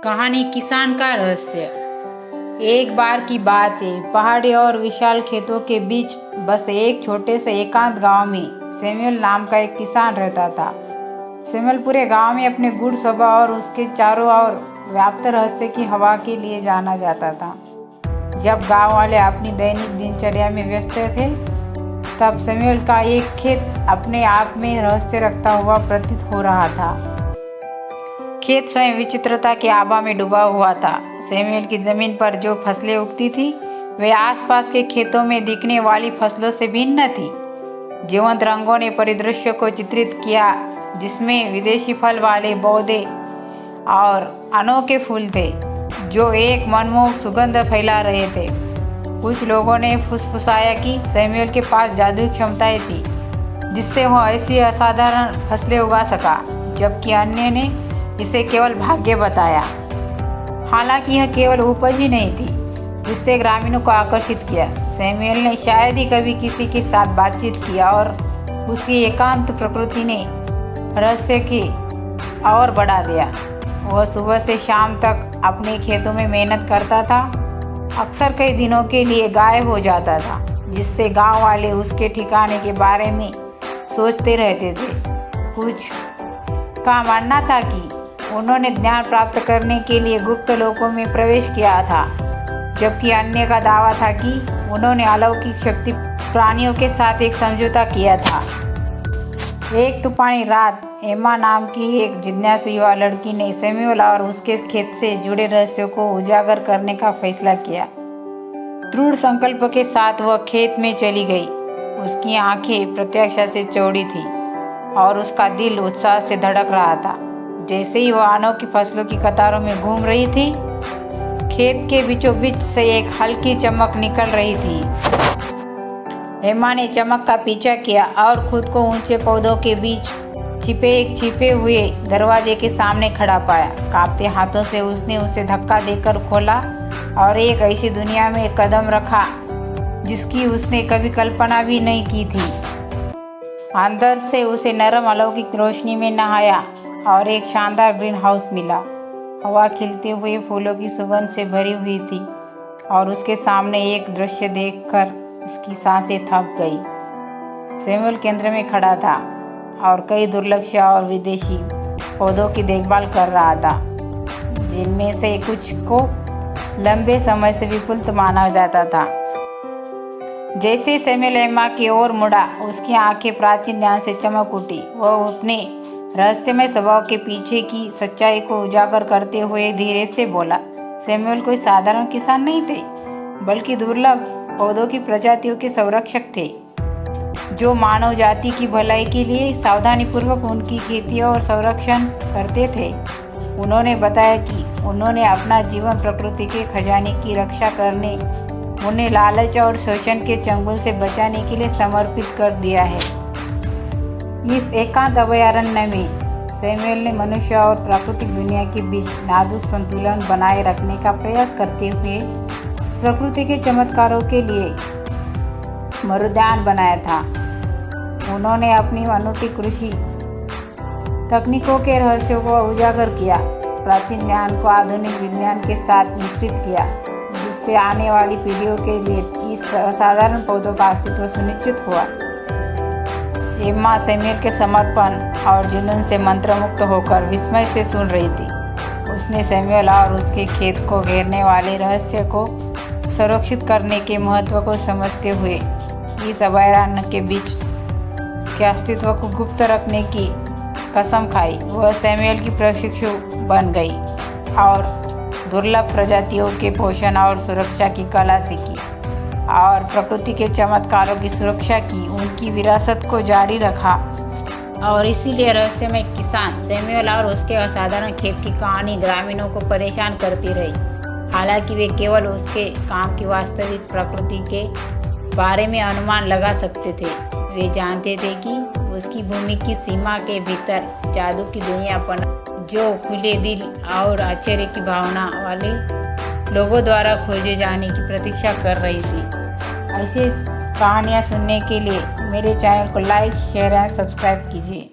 कहानी किसान का रहस्य। एक बार की बात है, पहाड़ी और विशाल खेतों के बीच बस एक छोटे से एकांत गांव में सैमुअल नाम का एक किसान रहता था। सैमुअल पूरे गांव में अपने गुड़ स्वभाव और उसके चारों ओर व्याप्त रहस्य की हवा के लिए जाना जाता था। जब गांव वाले अपनी दैनिक दिनचर्या में व्यस्त थे, तब सैमुअल का एक खेत अपने आप में रहस्य रखता हुआ प्रतीत हो रहा था। खेत स्वयं विचित्रता के आभा में डूबा हुआ था। सैमुअल की जमीन पर जो फसलें उगती थी, वे आसपास के खेतों में दिखने वाली फसलों से भिन्न थी। जीवंत रंगों ने परिदृश्य को चित्रित किया, जिसमें विदेशी फल वाले पौधे और अनोखे फूल थे, जो एक मनमोहक सुगंध फैला रहे थे। कुछ लोगों ने फुसफुसाया कि सैमुअल के पास जादुई क्षमताएं थी, जिससे वह ऐसी असाधारण फसलें उगा सका, जबकि अन्य ने इसे केवल भाग्य बताया। हालांकि यह केवल उपज ही नहीं थी जिससे ग्रामीणों को आकर्षित किया। सैमुअल ने शायद ही कभी किसी के साथ बातचीत किया और उसकी एकांत प्रकृति ने रहस्य की और बढ़ा दिया। वह सुबह से शाम तक अपने खेतों में मेहनत करता था, अक्सर कई दिनों के लिए गायब हो जाता था, जिससे गांव वाले उसके ठिकाने के बारे में सोचते रहते थे। कुछ का मानना था कि उन्होंने ज्ञान प्राप्त करने के लिए गुप्त लोकों में प्रवेश किया था, जबकि अन्य का दावा था कि उन्होंने अलौकिक शक्ति प्राणियों के साथ एक समझौता किया था। एक तूफानी रात एम्मा नाम की एक जिज्ञासु युवा लड़की ने सैमुअल और उसके खेत से जुड़े रहस्यों को उजागर करने का फैसला किया। दृढ़ संकल्प के साथ वह खेत में चली गई। उसकी आंखें प्रत्याशा से चौड़ी थी और उसका दिल उत्साह से धड़क रहा था। जैसे ही वह अनोखी फसलों की कतारों में घूम रही थी, खेत के बीचों बीच से एक हल्की चमक निकल रही थी। एम्मा ने चमक का पीछा किया और खुद को ऊंचे पौधों के बीच छिपे हुए दरवाजे के सामने खड़ा पाया। कांपते हाथों से उसने उसे धक्का देकर खोला और एक ऐसी दुनिया में कदम रखा जिसकी उसने कभी कल्पना भी नहीं की थी। अंदर से उसे नरम अलौकिक रोशनी में नहाया और एक शानदार ग्रीन हाउस मिला। हवा खिलते हुए फूलों की सुगंध से भरी हुई थी और उसके सामने एक दृश्य देखकर उसकी सांसें थम गई। सैमुअल केंद्र में खड़ा था और कई दुर्लक्ष और विदेशी पौधों की देखभाल कर रहा था, जिनमें से कुछ को लंबे समय से विपुल माना जाता था। जैसे सैमुअल एम्मा की ओर मुड़ा, उसकी आंखें प्राचीन ध्यान से चमक उठी। वह अपने रहस्यमय स्वभाव के पीछे की सच्चाई को उजागर करते हुए धीरे से बोला, सैमुअल कोई साधारण किसान नहीं थे, बल्कि दुर्लभ पौधों की प्रजातियों के संरक्षक थे, जो मानव जाति की भलाई के लिए सावधानीपूर्वक उनकी खेती और संरक्षण करते थे। उन्होंने बताया कि उन्होंने अपना जीवन प्रकृति के खजाने की रक्षा करने, उन्हें लालच और शोषण के चंगुल से बचाने के लिए समर्पित कर दिया है। इस एकांत अभयारण्य में सैमुअल ने मनुष्य और प्राकृतिक दुनिया के बीच नाजुक संतुलन बनाए रखने का प्रयास करते हुए प्रकृति के चमत्कारों के लिए मरुद्यान बनाया था। उन्होंने अपनी अनूठी कृषि तकनीकों के रहस्यों को उजागर किया, प्राचीन ज्ञान को आधुनिक विज्ञान के साथ मिश्रित किया, जिससे आने वाली पीढ़ियों के लिए इस असाधारण पौधों का अस्तित्व सुनिश्चित हुआ। एम्मा सैमुअल के समर्पण और जुनून से मंत्रमुग्ध होकर विस्मय से सुन रही थी। उसने सैमुअल और उसके खेत को घेरने वाले रहस्य को सुरक्षित करने के महत्व को समझते हुए इस अभयारण्य के बीच के अस्तित्व को गुप्त रखने की कसम खाई। वह सैमुअल की प्रशिक्षु बन गई और दुर्लभ प्रजातियों के पोषण और सुरक्षा की कला सीखी और प्रकृति के चमत्कारों की सुरक्षा की उनकी विरासत को जारी रखा। और इसीलिए रहस्यमय किसान सैमुअल और उसके असाधारण खेत की कहानी ग्रामीणों को परेशान करती रही। हालांकि वे केवल उसके काम की वास्तविक प्रकृति के बारे में अनुमान लगा सकते थे, वे जानते थे कि उसकी भूमि की सीमा के भीतर जादू की दुनिया पनप, जो खुले दिल और आश्चर्य की भावना वाले लोगों द्वारा खोजे जाने की प्रतीक्षा कर रही थी। ऐसी कहानियाँ सुनने के लिए मेरे चैनल को लाइक, शेयर एंड सब्सक्राइब कीजिए।